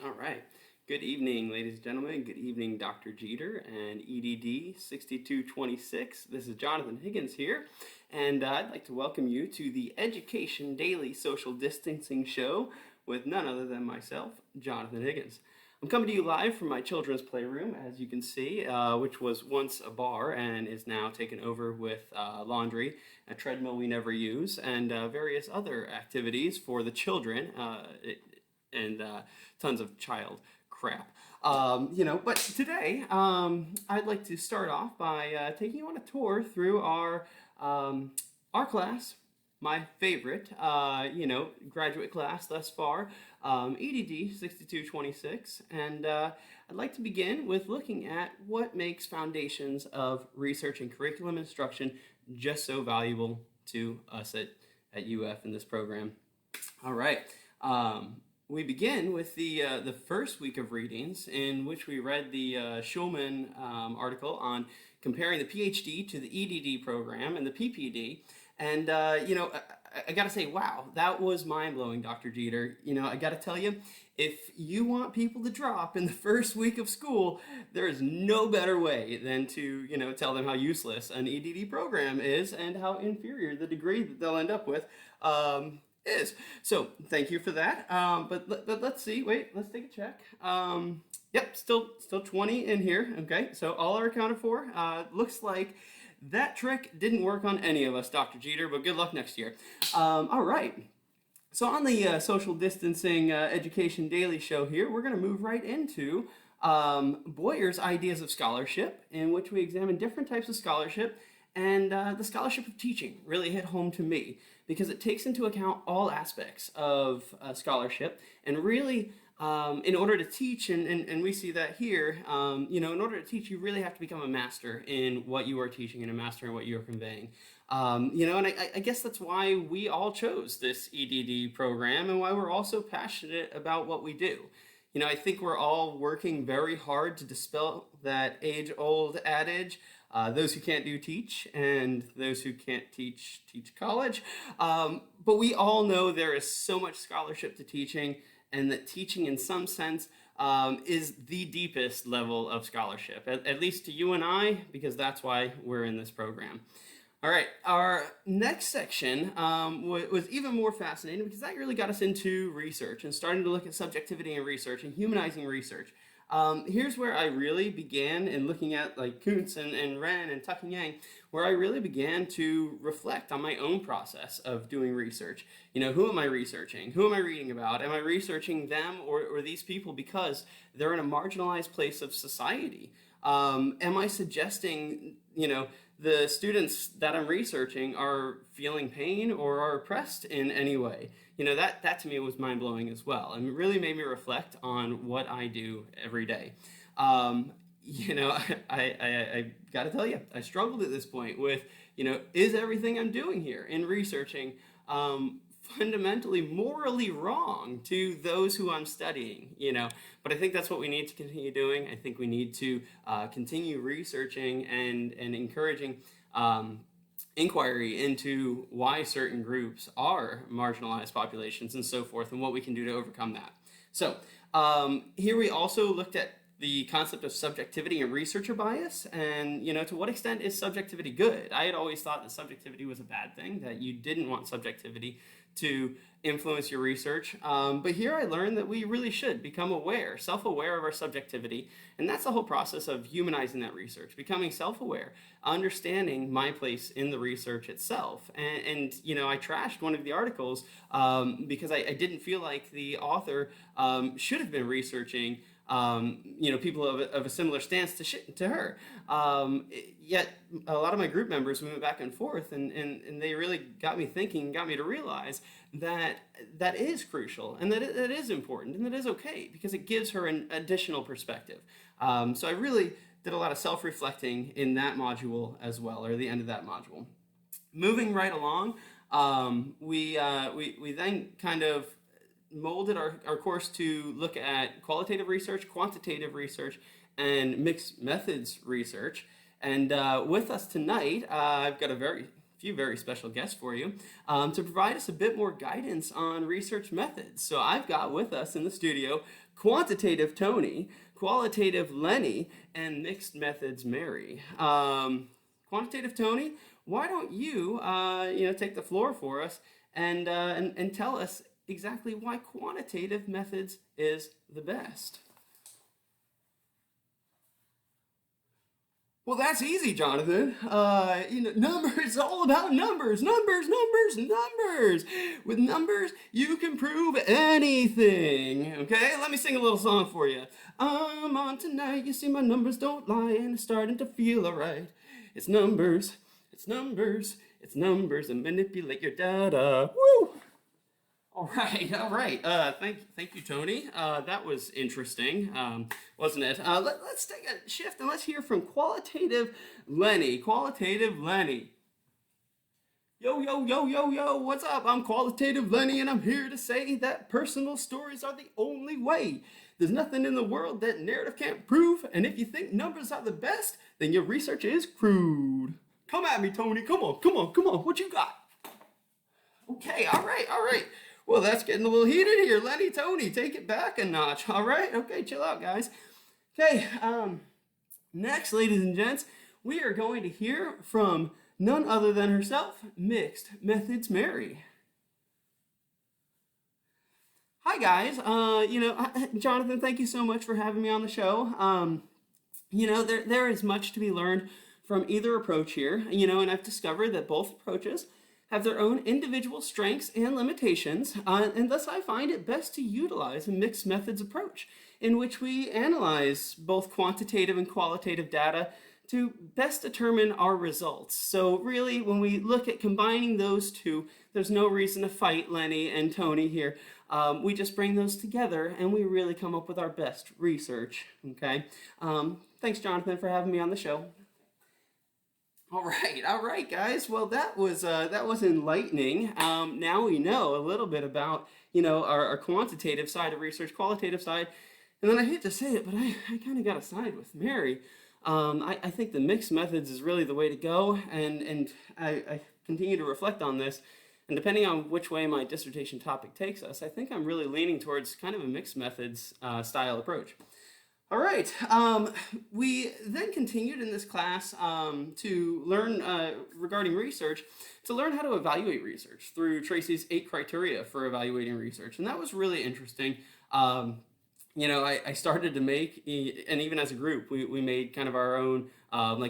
All right. Good evening, ladies and gentlemen. Good evening, Dr. Jeter and EDD 6226. This is Jonathan Higgins here, and I'd like to welcome you to the Education Daily Social Distancing Show with none other than myself, Jonathan Higgins. I'm coming to you live from my children's playroom, as you can see, which was once a bar and is now taken over with laundry, a treadmill we never use, and various other activities for the children. And tons of child crap. But today I'd like to start off by taking you on a tour through our class, my favorite, graduate class thus far, EDD 6226, and I'd like to begin with looking at what makes foundations of research and curriculum instruction just so valuable to us at UF in this program. All right. We begin with the first week of readings, in which we read the Schulman article on comparing the PhD to the EDD program and the PPD. And, I got to say, wow, that was mind-blowing, Dr. Jeter. I got to tell you, if you want people to drop in the first week of school, there is no better way than to, tell them how useless an EDD program is and how inferior the degree that they'll end up with is. So thank you for that. But let's see. Wait, let's take a check. Yep, still 20 in here. Okay, so all are accounted for. Looks like that trick didn't work on any of us, Dr. Jeter, but good luck next year. All right. So on the Social Distancing Education Daily Show here, we're going to move right into Boyer's Ideas of Scholarship, in which we examine different types of scholarship, and the scholarship of teaching really hit home to me because it takes into account all aspects of scholarship, and really in order to teach, and we see that here, in order to teach, you really have to become a master in what you are teaching and a master in what you are conveying. And I guess that's why we all chose this EDD program and why we're all so passionate about what we do. I think we're all working very hard to dispel that age-old adage, those who can't do teach, and those who can't teach college. But we all know there is so much scholarship to teaching, and that teaching in some sense is the deepest level of scholarship, at least to you and I, because that's why we're in this program. All right, our next section was even more fascinating because that really got us into research and starting to look at subjectivity in research and humanizing research. Here's where I really began in looking at like Kuntz and Wren and Tuck and Yang, where I really began to reflect on my own process of doing research. Who am I researching? Who am I reading about? Am I researching them or these people because they're in a marginalized place of society? Am I suggesting, the students that I'm researching are feeling pain or are oppressed in any way? That to me was mind-blowing as well, and it really made me reflect on what I do every day. I got to tell you, I struggled at this point with, is everything I'm doing here in researching fundamentally morally wrong to those who I'm studying, but I think that's what we need to continue doing. I think we need to continue researching and encouraging inquiry into why certain groups are marginalized populations and so forth, and what we can do to overcome that. So here we also looked at the concept of subjectivity and researcher bias, and to what extent is subjectivity good? I had always thought that subjectivity was a bad thing, that you didn't want subjectivity to influence your research, but here I learned that we really should become aware, self-aware of our subjectivity, and that's the whole process of humanizing that research, becoming self-aware, understanding my place in the research itself. And I trashed one of the articles because I didn't feel like the author should have been researching people of a similar stance to her. Yet a lot of my group members, we went back and forth, and they really got me thinking, got me to realize that is crucial, and that it is important, and that is okay, because it gives her an additional perspective. So I really did a lot of self-reflecting in that module as well, or the end of that module. Moving right along, we then kind of molded our course to look at qualitative research, quantitative research, and mixed methods research. And with us tonight, I've got a very few very special guests for you to provide us a bit more guidance on research methods. So I've got with us in the studio Quantitative Tony, Qualitative Lenny, and Mixed Methods Mary. Quantitative Tony, why don't you, take the floor for us and tell us exactly why quantitative methods is the best? Well, that's easy, Jonathan. Numbers, all about numbers. Numbers. With numbers, you can prove anything. Okay, let me sing a little song for you. I'm on tonight, you see my numbers don't lie, and it's starting to feel alright. It's numbers, and manipulate your data. Woo! All right. Thank you, Tony. That was interesting, wasn't it? Let's take a shift and let's hear from Qualitative Lenny. Qualitative Lenny. Yo, what's up? I'm Qualitative Lenny, and I'm here to say that personal stories are the only way. There's nothing in the world that narrative can't prove, and if you think numbers are the best, then your research is crude. Come at me, Tony. Come on. What you got? Okay, all right. Well, that's getting a little heated here. Lenny, Tony, take it back a notch. All right? Okay, chill out, guys. Okay, next, ladies and gents, we are going to hear from none other than herself, Mixed Methods Mary. Hi, guys. Jonathan, thank you so much for having me on the show. There is much to be learned from either approach here, and I've discovered that both approaches have their own individual strengths and limitations, and thus I find it best to utilize a mixed methods approach in which we analyze both quantitative and qualitative data to best determine our results. So really, when we look at combining those two, there's no reason to fight Lenny and Tony here. We just bring those together and we really come up with our best research, okay? Thanks, Jonathan, for having me on the show. All right, guys. Well, that was enlightening. Now we know a little bit about our quantitative side of research, qualitative side, and then I hate to say it, but I kind of got to side with Mary. I think the mixed methods is really the way to go, and I continue to reflect on this. And depending on which way my dissertation topic takes us, I think I'm really leaning towards kind of a mixed methods style approach. All right, we then continued in this class to learn regarding research, to learn how to evaluate research through Tracy's 8 criteria for evaluating research. And that was really interesting. I started to make, and even as a group, we made kind of our own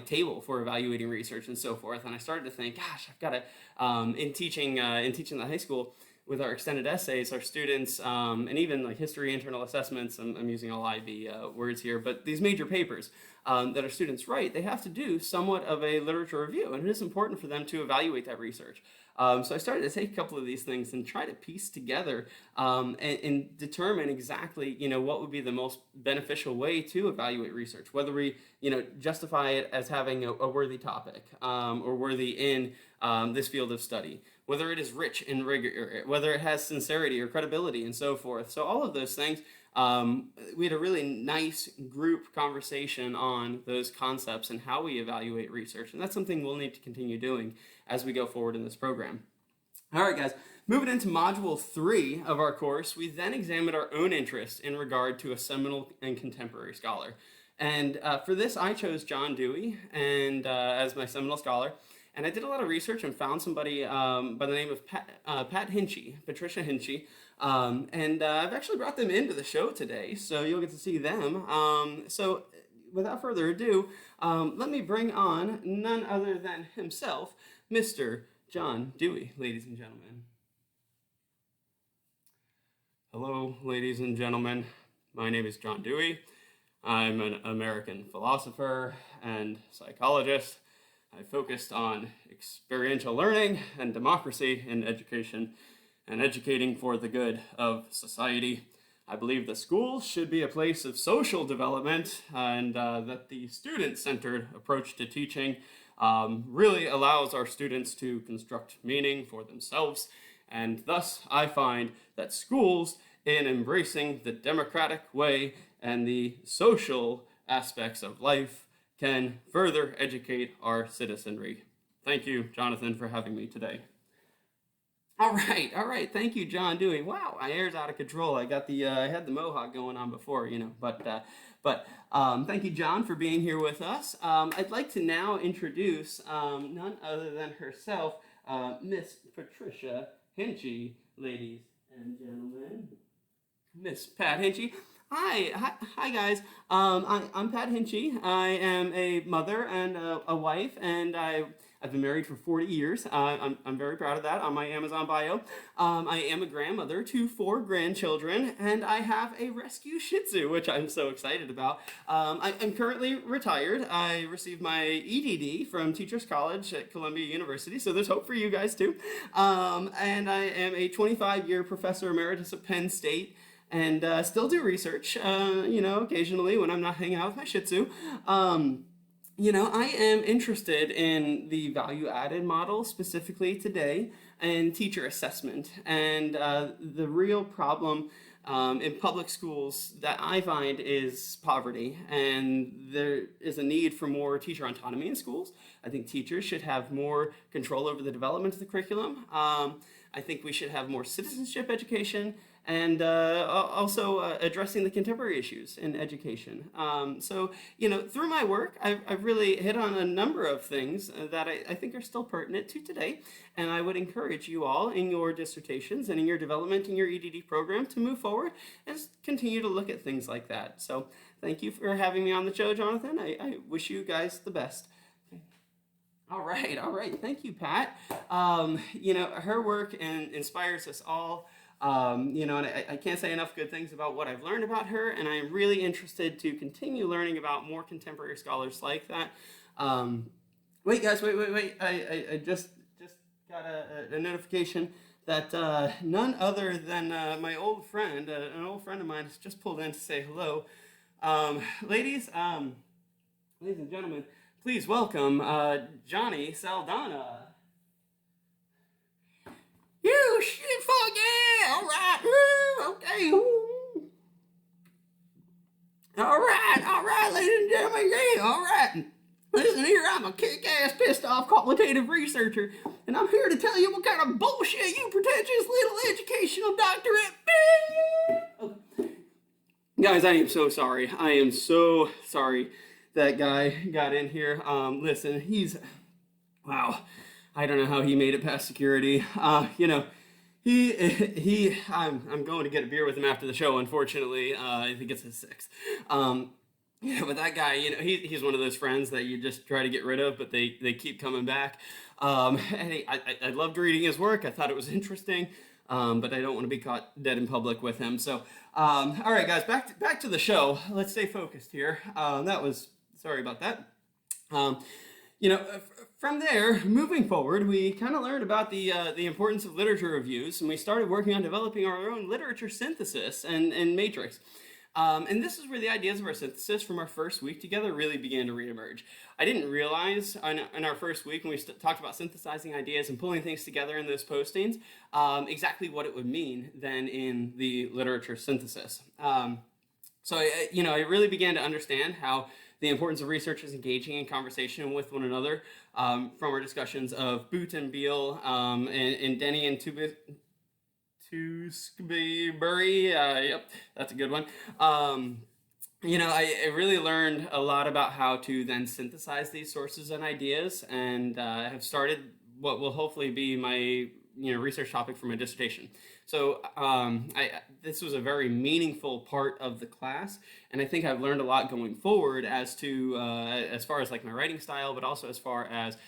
table for evaluating research and so forth. And I started to think, gosh, I've got to, in teaching the high school, with our extended essays, our students, and even like history internal assessments, I'm using all IB words here, but these major papers that our students write, they have to do somewhat of a literature review, and it is important for them to evaluate that research. So I started to take a couple of these things and try to piece together and determine exactly, what would be the most beneficial way to evaluate research, whether we, justify it as having a worthy topic or worthy in this field of study, whether it is rich in rigor, whether it has sincerity or credibility and so forth. So all of those things, we had a really nice group conversation on those concepts and how we evaluate research. And that's something we'll need to continue doing as we go forward in this program. All right, guys, moving into Module 3 of our course, we then examined our own interest in regard to a seminal and contemporary scholar. And for this, I chose John Dewey and as my seminal scholar. And I did a lot of research and found somebody by the name of Patricia Hinchy. And I've actually brought them into the show today, so you'll get to see them. So without further ado, let me bring on none other than himself, Mr. John Dewey, ladies and gentlemen. Hello, ladies and gentlemen. My name is John Dewey. I'm an American philosopher and psychologist. I focused on experiential learning and democracy in education and educating for the good of society. I believe the school should be a place of social development and that the student-centered approach to teaching really allows our students to construct meaning for themselves. And thus, I find that schools, in embracing the democratic way and the social aspects of life, can further educate our citizenry. Thank you, Jonathan, for having me today. All right. Thank you, John Dewey. Wow, my hair's out of control. I got I had the mohawk going on before, but thank you, John, for being here with us. I'd like to now introduce none other than herself, Miss Patricia Hinchy, ladies and gentlemen. Miss Pat Hinchy. Hi, guys. I'm Pat Hinchy. I am a mother and a wife, and I've been married for 40 years. I'm very proud of that on my Amazon bio. I am a grandmother to 4 grandchildren, and I have a rescue Shih Tzu, which I'm so excited about. I'm currently retired. I received my EDD from Teachers College at Columbia University, so there's hope for you guys too. And I am a 25-year professor emeritus at Penn State and still do research, occasionally when I'm not hanging out with my Shih Tzu. I am interested in the value-added model specifically today and teacher assessment. And the real problem in public schools that I find is poverty. And there is a need for more teacher autonomy in schools. I think teachers should have more control over the development of the curriculum. I think we should have more citizenship education and also addressing the contemporary issues in education. Through my work, I've really hit on a number of things that I think are still pertinent to today, and I would encourage you all in your dissertations and in your development in your EDD program to move forward and continue to look at things like that. So thank you for having me on the show, Jonathan. I wish you guys the best. All right. Thank you, Pat. Her work inspires us all. And I can't say enough good things about what I've learned about her, and I am really interested to continue learning about more contemporary scholars like that. Wait, guys, wait. I just got a notification that none other than my old friend, an old friend of mine, has just pulled in to say hello. Ladies and gentlemen, please welcome Johnny Saldana. You shit, fuck yeah! All right, woo, okay. Woo. All right, ladies and gentlemen, yeah, all right. Listen here, I'm a kick-ass, pissed-off qualitative researcher, and I'm here to tell you what kind of bullshit you pretentious little educational doctorate. Okay. Guys, I am so sorry. I am so sorry that guy got in here. Listen, wow. I don't know how he made it past security. I'm going to get a beer with him after the show, unfortunately. I think it's his sixth. But that guy, he's one of those friends that you just try to get rid of, but they keep coming back. And I loved reading his work. I thought it was interesting, but I don't want to be caught dead in public with him. So, all right, guys, back to the show. Let's stay focused here. Sorry about that. From there, moving forward, we kind of learned about the importance of literature reviews, and we started working on developing our own literature synthesis and matrix. And this is where the ideas of our synthesis from our first week together really began to reemerge. I didn't realize in our first week when we talked about synthesizing ideas and pulling things together in those postings, exactly what it would mean then in the literature synthesis. So I really began to understand how the importance of researchers engaging in conversation with one another from our discussions of Boot and Beale and Denny and Tewksbury. Yep, that's a good one. I really learned a lot about how to then synthesize these sources and ideas, and have started what will hopefully be my research topic for my dissertation. So this was a very meaningful part of the class, and I think I've learned a lot going forward as far as like my writing style, but also as far as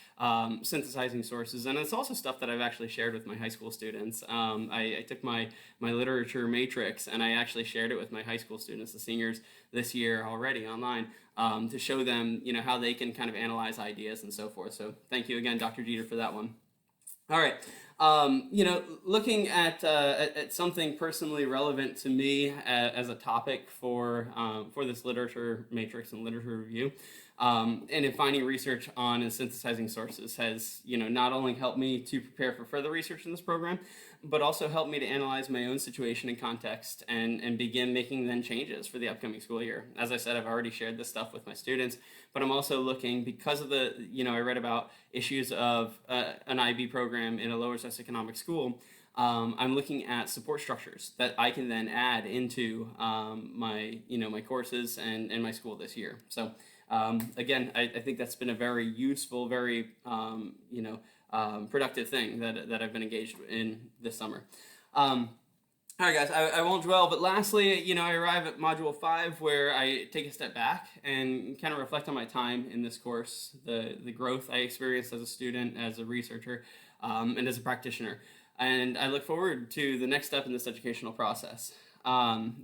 synthesizing sources. And it's also stuff that I've actually shared with my high school students. I took my literature matrix and I actually shared it with my high school students, the seniors, this year already online, to show them how they can kind of analyze ideas and so forth. So thank you again, Dr. Jeter, for that one. All right. Looking at something personally relevant to me as a topic for this literature matrix and literature review, and in finding research on and synthesizing sources has not only helped me to prepare for further research in this program, but also helped me to analyze my own situation and context and begin making then changes for the upcoming school year. As I said, I've already shared this stuff with my students, but I'm also looking, because of the, I read about issues of an IB program in a lower socioeconomic school. I'm looking at support structures that I can then add into my courses and my school this year. So again, I think that's been a very useful, very productive thing that I've been engaged in this summer. All right, guys, I won't dwell, but lastly, I arrive at Module 5, where I take a step back and kind of reflect on my time in this course, the growth I experienced as a student, as a researcher, and as a practitioner. And I look forward to the next step in this educational process. Kind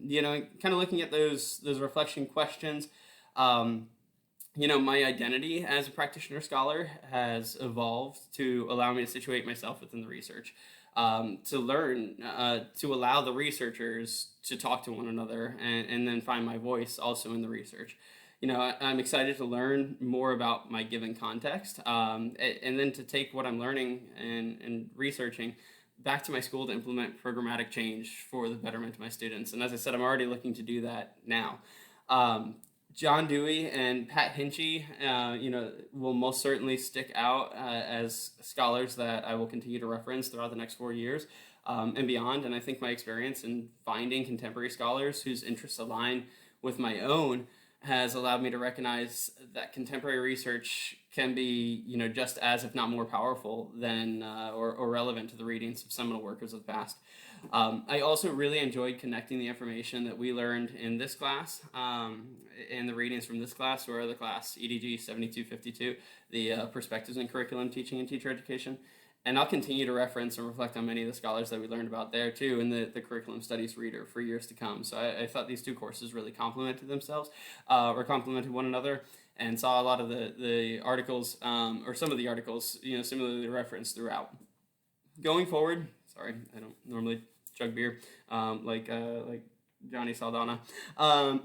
of looking at those reflection questions. My identity as a practitioner scholar has evolved to allow me to situate myself within the research, to learn, to allow the researchers to talk to one another, and then find my voice also in the research. I'm excited to learn more about my given context, and then to take what I'm learning and researching back to my school to implement programmatic change for the betterment of my students. And as I said, I'm already looking to do that now. John Dewey and Pat Hinchy, will most certainly stick out as scholars that I will continue to reference throughout the next 4 years and beyond. And I think my experience in finding contemporary scholars whose interests align with my own has allowed me to recognize that contemporary research can be, just as, if not more powerful than or relevant to the readings of seminal workers of the past. I also really enjoyed connecting the information that we learned in this class, and the readings from this class or the class EDG 7252, the Perspectives in Curriculum, Teaching, and Teacher Education. And I'll continue to reference and reflect on many of the scholars that we learned about there, too, in the Curriculum Studies reader for years to come. So I thought these two courses really complemented themselves, or complemented one another, and saw a lot of the articles, or some of the articles, similarly referenced throughout. Going forward, sorry, I don't normally chug beer like Johnny Saldana. Going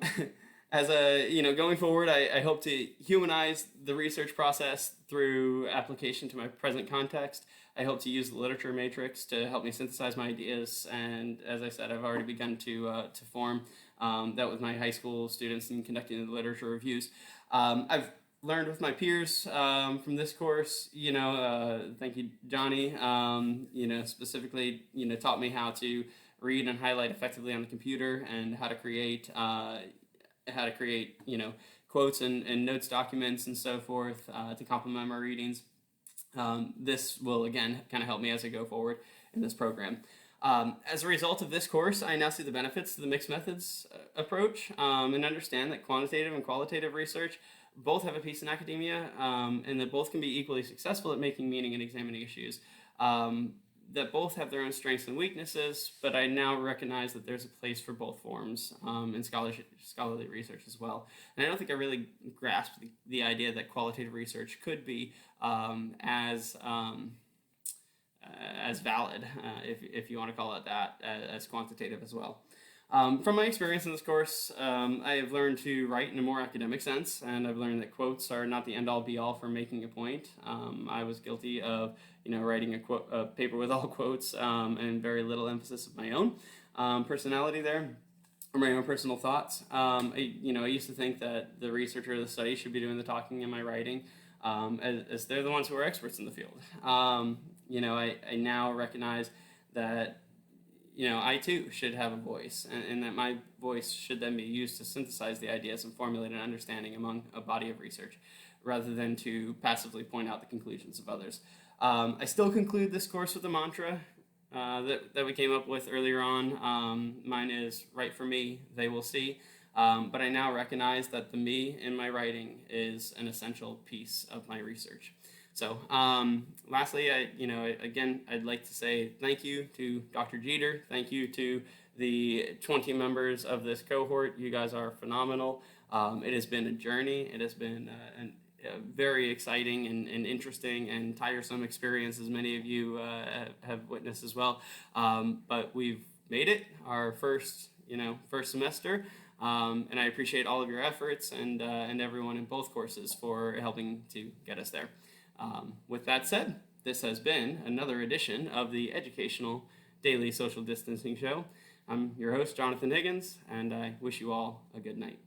forward, I hope to humanize the research process through application to my present context. I hope to use the literature matrix to help me synthesize my ideas, and as I said, I've already begun to form that with my high school students and conducting the literature reviews. I've learned with my peers from this course, thank you, Johnny, specifically, taught me how to read and highlight effectively on the computer, and how to create quotes and notes documents and so forth to complement my readings. This will, again, kind of help me as I go forward in this program. As a result of this course, I now see the benefits to the mixed methods approach, and understand that quantitative and qualitative research both have a piece in academia, and that both can be equally successful at making meaning and examining issues. That both have their own strengths and weaknesses, but I now recognize that there's a place for both forms in scholarly research as well. And I don't think I really grasped the idea that qualitative research could be as valid, if you want to call it that, as quantitative as well. From my experience in this course, I have learned to write in a more academic sense, and I've learned that quotes are not the end-all be-all for making a point. I was guilty of, writing a paper with all quotes and very little emphasis of my own personality there, or my own personal thoughts. I used to think that the researcher of the study should be doing the talking and my writing, as they're the ones who are experts in the field. I now recognize that I too should have a voice, and that my voice should then be used to synthesize the ideas and formulate an understanding among a body of research, rather than to passively point out the conclusions of others. I still conclude this course with a mantra that we came up with earlier on. Mine is, "Write for me, they will see." But I now recognize that the me in my writing is an essential piece of my research. So, lastly, I'd like to say thank you to Dr. Jeter. Thank you to the 20 members of this cohort. You guys are phenomenal. It has been a journey. It has been a very exciting and interesting and tiresome experience, as many of you have witnessed as well. But we've made it, our first semester. And I appreciate all of your efforts and everyone in both courses for helping to get us there. With that said, this has been another edition of the Educational daily social distancing show. I'm your host, Jonathan Higgins, and I wish you all a good night.